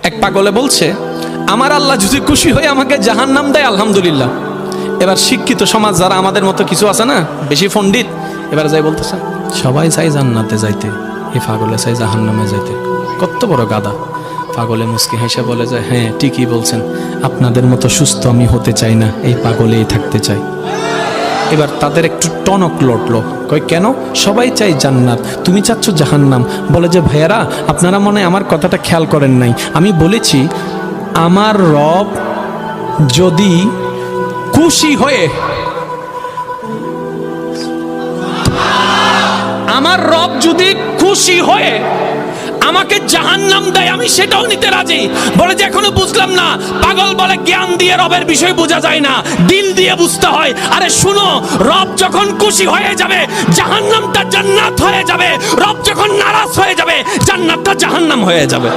এক পাগলে বলছে, আমার আল্লাহ যদি খুশি হয়ে আমাকে জাহান্নাম দেয় আলহামদুলিল্লাহ। এবার শিক্ষিত সমাজ যারা আমাদের মতো কিছু আছে না, বেশি পণ্ডিত, এবার যাই বলতেছে সবাই চাই জান্নাতে যাইতে, এই পাগলে চাই জাহান্নামে যাইতে। কত বড় গাদা। পাগলে মুস্কি হেসে বলে যায়, হ্যাঁ ঠিকই বলছেন, আপনাদের মতো সুস্থ আমি হতে চাই না, এই পাগলেই থাকতে চাই। এবার তাদের একটু টনক লটলো, কয় কেন? সবাই চাই জান্নাত, তুমি চাচ্ছ জাহান্নাম। বলে যে ভাইয়ারা, আপনারা মনে হয় আমার কথাটা খেয়াল করেন নাই। আমি বলেছি আমার রব যদি খুশি হয়ে, আমার রব যদি খুশি হয়ে আমাকে জাহান্নাম দেয়, আমি সেটাও নিতে রাজি। বলে যে এখনো বুঝলাম না। পাগল বলে জ্ঞান দিয়ে রবের বিষয় বোঝা যায় না, দিল দিয়ে বুঝতে হয়। আরে শুনো, রব যখন খুশি হয়ে যাবে জাহান্নামটা জান্নাত হয়ে যাবে, রব যখন নারাজ হয়ে যাবে জান্নাতটা জাহান্নাম হয়ে যাবে।